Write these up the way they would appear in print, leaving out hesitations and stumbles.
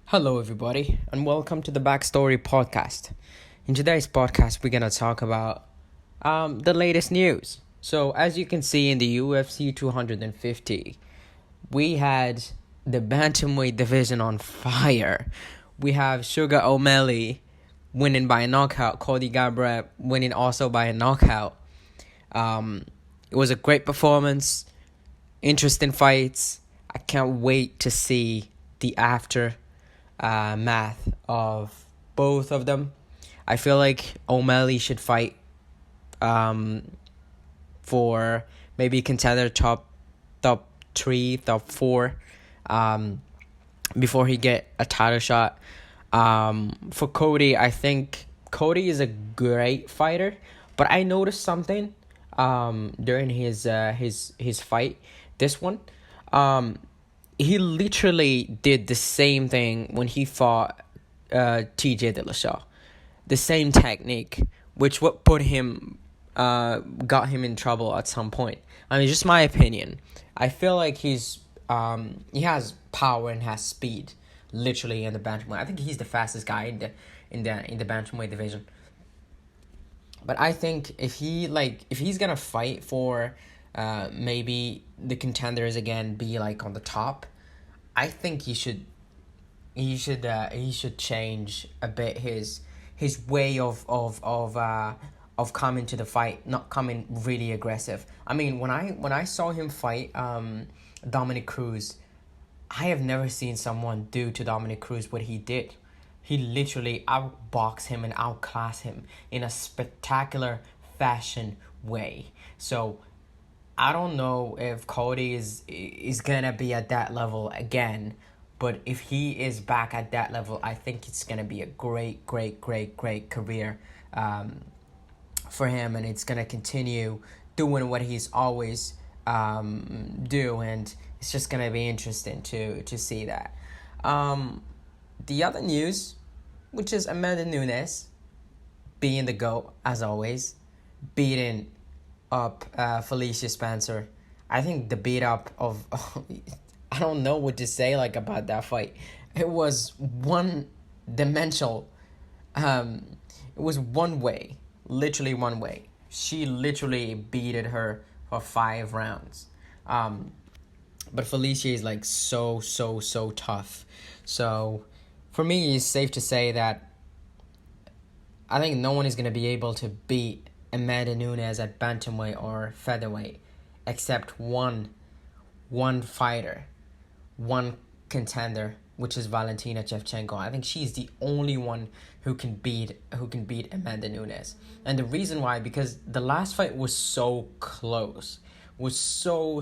Hello, everybody, and welcome to the Backstory Podcast. In today's podcast, we're gonna talk about the latest news. So, as you can see in the UFC 250, we had the bantamweight division on fire. We have Sugar O'Malley winning by a knockout, Cody Garbrandt winning also by a knockout. It was a great performance, interesting fights. I can't wait to see the after math of both of them. I feel like O'Malley should fight for maybe contender top 3, top 4 before he get a title shot. For Cody, I think Cody is a great fighter, but I noticed something during his fight, this one. He literally did the same thing when he fought TJ Dillashaw. The same technique, which what put him got him in trouble at some point. I mean, just my opinion. I feel like he has power and has speed, literally in the bantamweight. I think he's the fastest guy in the bantamweight division. But I think if he's gonna fight for maybe the contenders again, be like on the top, I think he should change a bit his way of coming to the fight, not coming really aggressive. I mean, when I saw him fight Dominic Cruz, I have never seen someone do to Dominic Cruz what he did. He literally outboxed him and outclassed him in a spectacular fashion way. So I don't know if Cody is gonna be at that level again, but if he is back at that level, I think it's gonna be a great career for him, and it's gonna continue doing what he's always do, and it's just gonna be interesting to see that. The other news, which is Amanda Nunes being the GOAT as always, beating up Felicia Spencer. I think the beat up of I don't know what to say about that fight. It was one dimensional. It was one way, literally one way. She literally beated her for 5 rounds. But Felicia is so tough. So for me, it's safe to say that I think no one is gonna be able to beat Amanda Nunes at bantamweight or featherweight, except one fighter, one contender, which is Valentina Shevchenko. I think she's the only one who can beat Amanda Nunes. And the reason why, because the last fight was so close, was so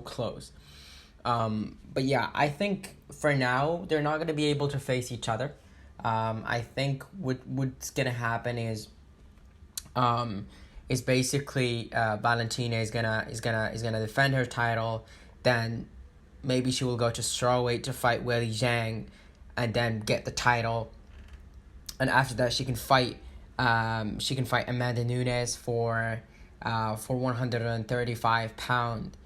close. But yeah, I think for now they're not gonna be able to face each other. I think what's gonna happen is basically Valentina is gonna defend her title, then maybe she will go to strawweight to fight Weili Zhang, and then get the title, and after that she can fight Amanda Nunes for 135 pound,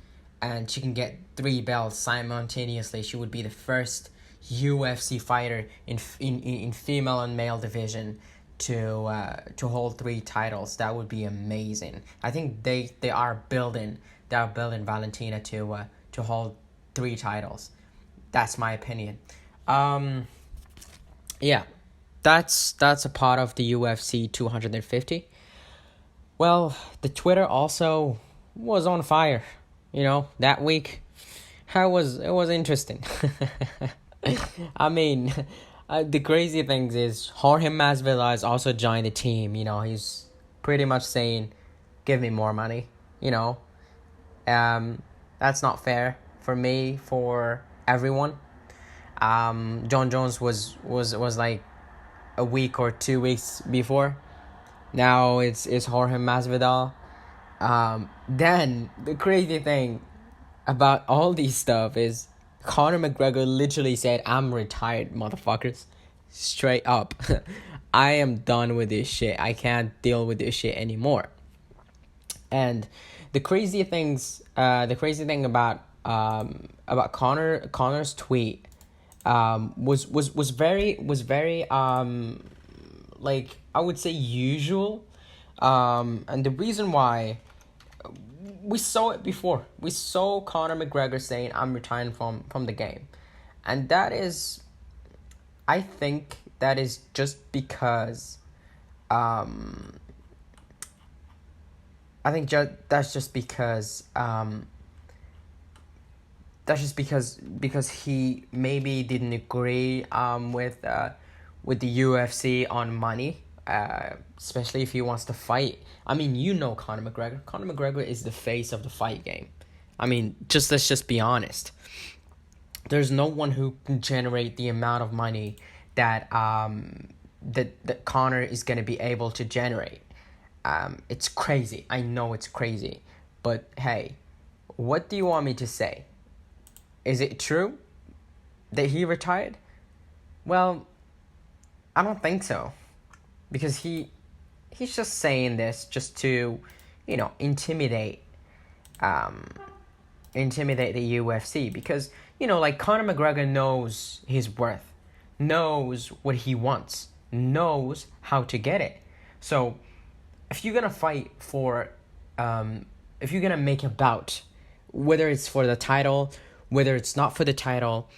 and she can get 3 belts simultaneously. She would be the first UFC fighter in female and male division to hold 3 titles. That would be amazing. I think they are building Valentina to hold 3 titles. That's my opinion. Yeah, that's a part of the UFC 250. Well, the Twitter also was on fire. That week, it was interesting. I mean, the crazy things is Jorge Masvidal has also joined the team. He's pretty much saying, "Give me more money." That's not fair for me, for everyone. John Jones was like a week or 2 weeks before. Now it's Jorge Masvidal. Then the crazy thing about all these stuff is Conor McGregor literally said, "I'm retired, motherfuckers." Straight up. I am done with this shit. I can't deal with this shit anymore. And the crazy thing about Conor's tweet was very like, I would say, usual. And the reason why, we saw it before. We saw Conor McGregor saying, "I'm retiring from the game," and that is, I think that is just because, I think that's just because, because he maybe didn't agree with the UFC on money, especially if he wants to fight. I mean, Conor McGregor. Conor McGregor is the face of the fight game. I mean, let's just be honest. There's no one who can generate the amount of money that that Conor is gonna be able to generate. It's crazy. I know it's crazy, but hey, what do you want me to say? Is it true that he retired? Well, I don't think so, because he's just saying this just to, um, intimidate the UFC, because like, Conor McGregor knows his worth, knows what he wants, knows how to get it. So if you're gonna fight for, if you're gonna make a bout, whether it's for the title, whether it's not for the title,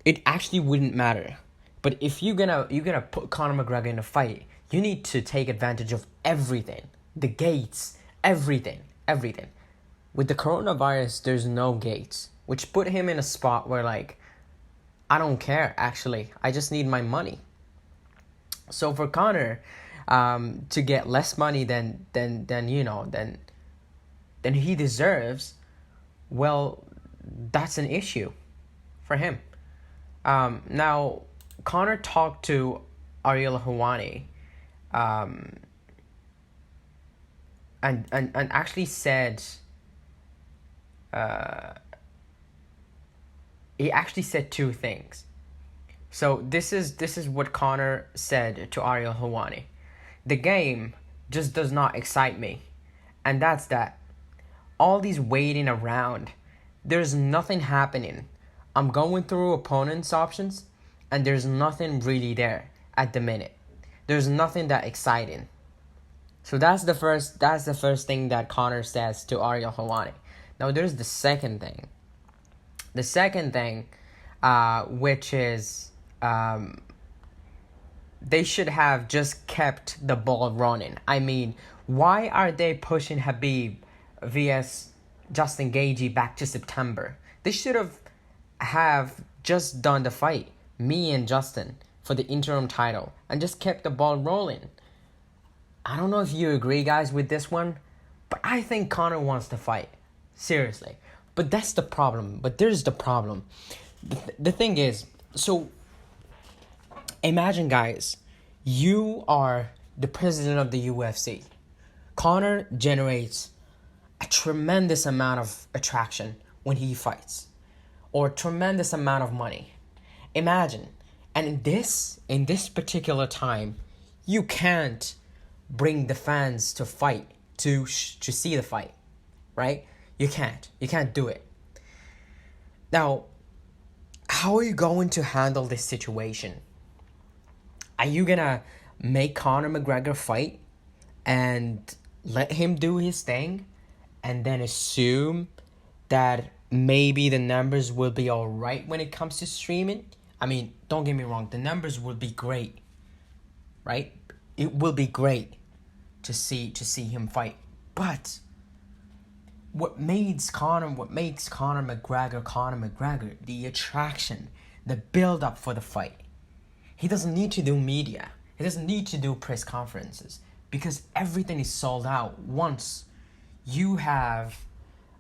it actually wouldn't matter. But if you're gonna put Conor McGregor in a fight, you need to take advantage of everything, the gates, everything. With the coronavirus, there's no gates, which put him in a spot where, like, I don't care. Actually, I just need my money. So for Conor, to get less money than he deserves, well, that's an issue for him. Now, Conor talked to Ariel Helwany, and actually said, he actually said two things. So this is what Conor said to Ariel Helwany: "The game just does not excite me, and that's that. All these waiting around, there's nothing happening. I'm going through opponents' options, and there's nothing really there at the minute. There's nothing that exciting." So that's the first thing that Conor says to Ariel Helwany. Now there's the second thing. The second thing, which is, they should have just kept the ball running. I mean, why are they pushing Khabib vs Justin Gaethje back to September? They should have just done the fight, me and Justin, for the interim title, and just kept the ball rolling. I don't know if you agree, guys, with this one, but I think Conor wants to fight. Seriously. But that's the problem. But there's the problem. The thing is, so imagine, guys, you are the president of the UFC. Conor generates a tremendous amount of attraction when he fights, or a tremendous amount of money. Imagine. And in this particular time, you can't bring the fans to fight, to see the fight, right? You can't do it. Now, how are you going to handle this situation? Are you gonna make Conor McGregor fight and let him do his thing, and then assume that maybe the numbers will be all right when it comes to streaming? I mean, don't get me wrong, the numbers will be great, right? It will be great to see him fight. But what makes Conor McGregor, the attraction, the build up for the fight. He doesn't need to do media. He doesn't need to do press conferences, because everything is sold out. Once you have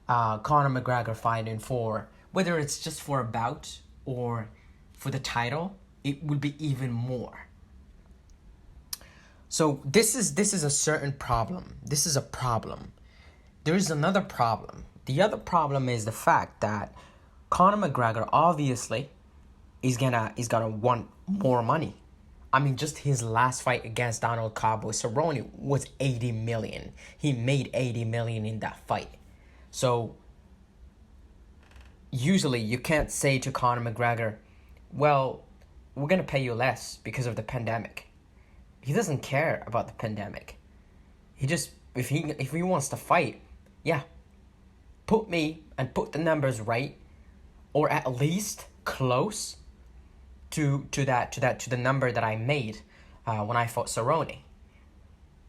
Conor McGregor fighting for, whether it's just for a bout or for the title, it will be even more. So this is a certain problem. This is a problem. There is another problem. The other problem is the fact that Conor McGregor obviously is gonna want more money. I mean, just his last fight against Donald Cowboy Cerrone was 80 million. He made 80 million in that fight. So usually you can't say to Conor McGregor, well, we're gonna pay you less because of the pandemic. He doesn't care about the pandemic. He just, if he wants to fight, yeah, put me and put the numbers right, or at least close to the number that I made when I fought Cerrone.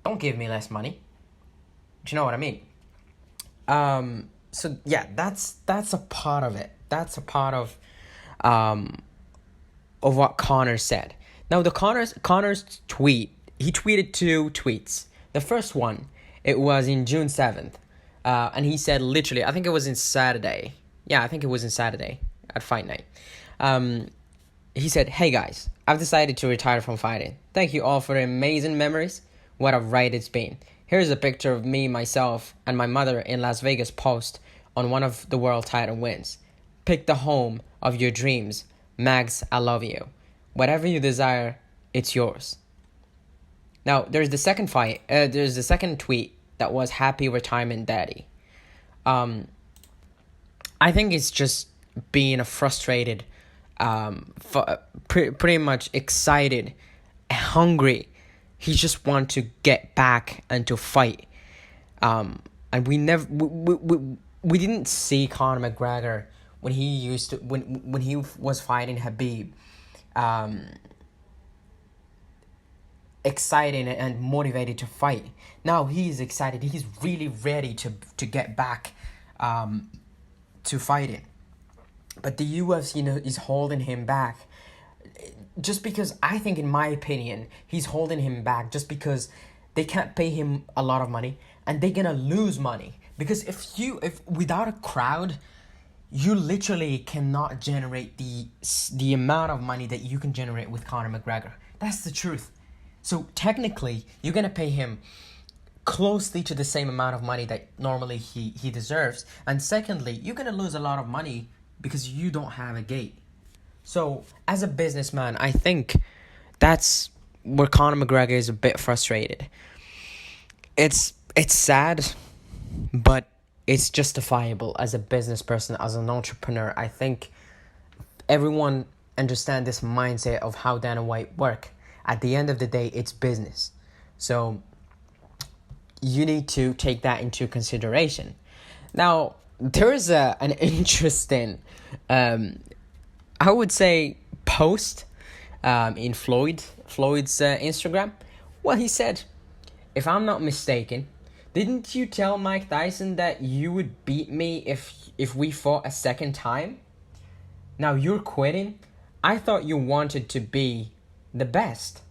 Don't give me less money. Do you know what I mean? So yeah, that's a part of it. That's a part of what Conor said. Now the Conor's tweet, he tweeted 2 tweets. The first one, it was in June 7th. And he said literally, I think it was in Saturday. Yeah, I think it was in Saturday at fight night. He said, "Hey guys, I've decided to retire from fighting. Thank you all for the amazing memories. What a ride it's been. Here's a picture of me, myself, and my mother in Las Vegas post on one of the world title wins. Pick the home of your dreams. Mags, I love you. Whatever you desire, it's yours." Now, there's the second tweet that was "Happy Retirement Daddy." I think it's just being a frustrated, pretty much excited, hungry. He just wants to get back and to fight. And we didn't see Conor McGregor when he was fighting Khabib, excited and motivated to fight. Now he's excited. He's really ready to get back to fighting. But the UFC, is holding him back. Just because, I think, in my opinion, he's holding him back just because they can't pay him a lot of money and they're gonna lose money. Because if without a crowd, you literally cannot generate the amount of money that you can generate with Conor McGregor. That's the truth. So technically, you're gonna pay him closely to the same amount of money that normally he deserves. And secondly, you're gonna lose a lot of money because you don't have a gate. So as a businessman, I think that's where Conor McGregor is a bit frustrated. It's sad, but it's justifiable as a business person, as an entrepreneur. I think everyone understands this mindset of how Dana White work. At the end of the day, it's business. So you need to take that into consideration. Now, there is an interesting, I would say, post in Floyd's Instagram. Well, he said, "If I'm not mistaken, didn't you tell Mike Tyson that you would beat me if we fought a second time? Now you're quitting? I thought you wanted to be the best,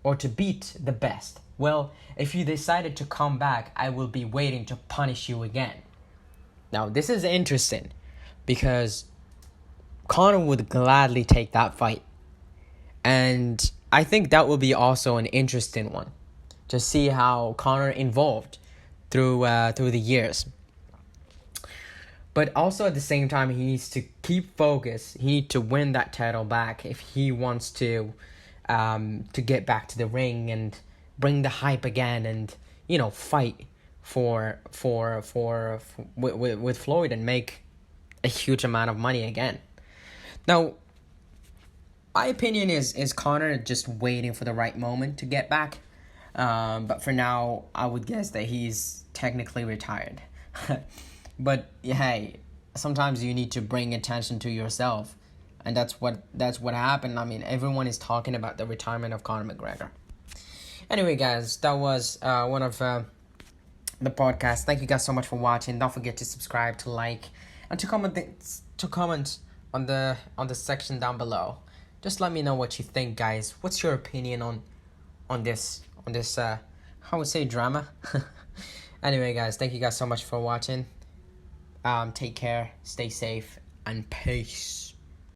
or to beat the best. Well, if you decided to come back, I will be waiting to punish you again." Now, this is interesting because Conor would gladly take that fight. And I think that will be also an interesting one to see how Conor evolved through the years. But also at the same time, he needs to keep focus. He needs to win that title back if he wants to get back to the ring and bring the hype again, and fight with Floyd and make a huge amount of money again. Now, my opinion is Conor just waiting for the right moment to get back. But for now, I would guess that he's technically retired. But hey, sometimes you need to bring attention to yourself, and that's what happened. I mean, everyone is talking about the retirement of Conor McGregor. Anyway, guys, that was one of the podcast. Thank you guys so much for watching. Don't forget to subscribe, to like, and to comment on the section down below. Just let me know what you think, guys. What's your opinion on this how would say drama? Anyway, guys, thank you guys so much for watching. Take care, stay safe, and peace.